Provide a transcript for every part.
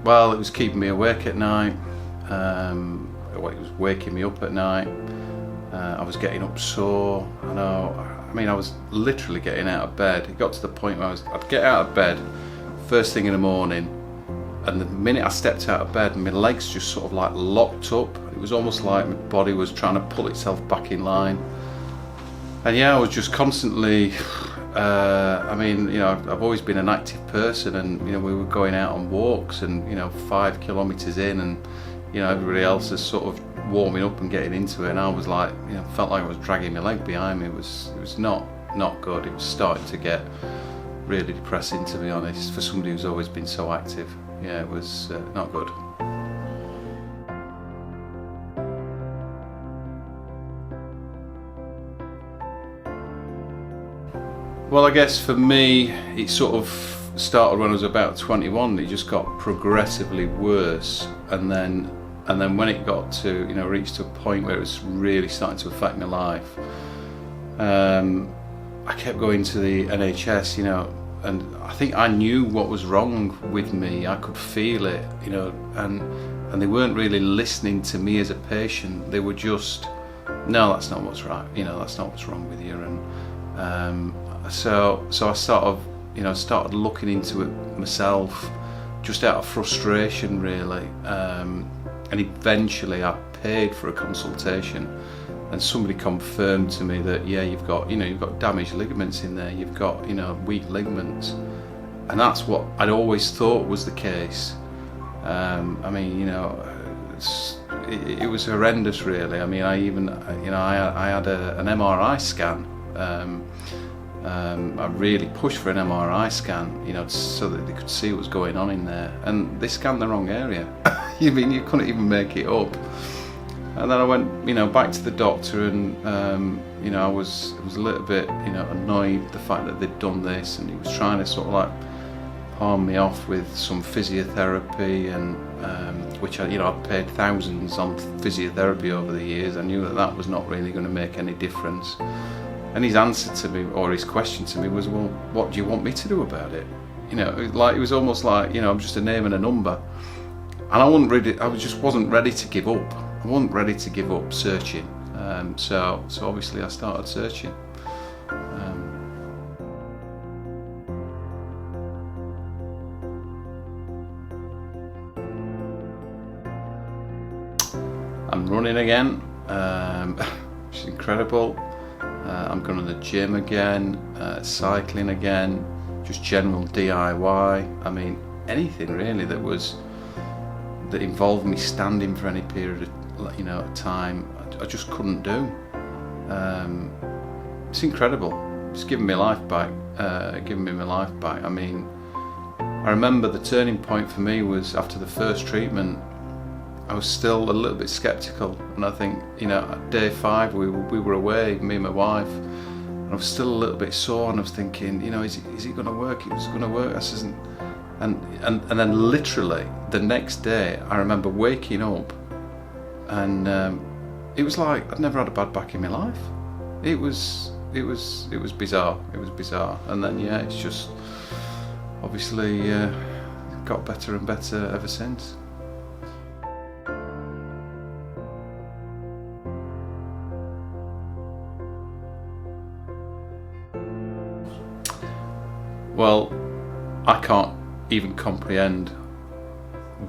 Well, it was keeping me awake at night. It was waking me up at night. I was getting up sore. I was literally getting out of bed. It got to the point where I'd get out of bed first thing in the morning, and the minute I stepped out of bed, my legs just sort of like locked up. It was almost like my body was trying to pull itself back in line. And yeah, I was just constantly, I've always been an active person, and we were going out on walks, and 5 kilometers in, and everybody else is sort of warming up and getting into it, and I was like, felt like I was dragging my leg behind me. It was not good. It was starting to get really depressing, to be honest, for somebody who's always been so active. Yeah, it was not good. Well, I guess for me, it sort of started when I was about 21. It just got progressively worse, and then when it got to reached to a point where it was really starting to affect my life, I kept going to the NHS, and I think I knew what was wrong with me. I could feel it, and they weren't really listening to me as a patient. They were just, no, that's not what's right. That's not what's wrong with you. And so I sort of started looking into it myself, just out of frustration, really. And eventually I paid for a consultation, and somebody confirmed to me that you've got damaged ligaments in there, you've got weak ligaments, and that's what I'd always thought was the case. It was horrendous, really. I had an MRI scan. I really pushed for an MRI scan, so that they could see what was going on in there, and they scanned the wrong area. You couldn't even make it up. And then I went, back to the doctor, and I was a little bit, annoyed at the fact that they'd done this, and he was trying to sort of like palm me off with some physiotherapy, and which I'd paid thousands on physiotherapy over the years. I knew that was not really going to make any difference. And his answer to me, or his question to me, was, well, what do you want me to do about it? It was almost like, I'm just a name and a number. And I just wasn't ready to give up. I wasn't ready to give up searching. So obviously I started searching. I'm running again, which is incredible. I'm going to the gym again, cycling again, just general DIY. Anything really that involved me standing for any period of time, I just couldn't do. It's incredible. It's given me life back. I remember the turning point for me was after the first treatment. I was still a little bit sceptical, and I think at day 5 we were away, me and my wife, and I was still a little bit sore, and I was thinking, is it going to work? It was going to work. And then literally the next day I remember waking up, and it was like I'd never had a bad back in my life. It was bizarre. It was bizarre. And then it's just obviously got better and better ever since. Well, I can't even comprehend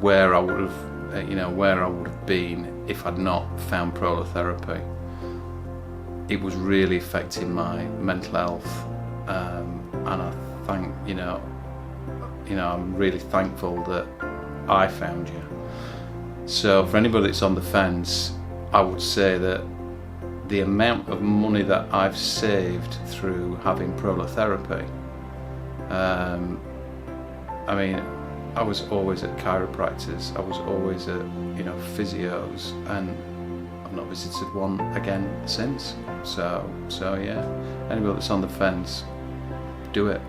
where I would have been if I'd not found prolotherapy. It was really affecting my mental health, and I think I'm really thankful that I found you. So for anybody that's on the fence, I would say that the amount of money that I've saved through having prolotherapy. I was always at chiropractors, I was always at physios, and I've not visited one again since. So yeah, anybody that's on the fence, do it.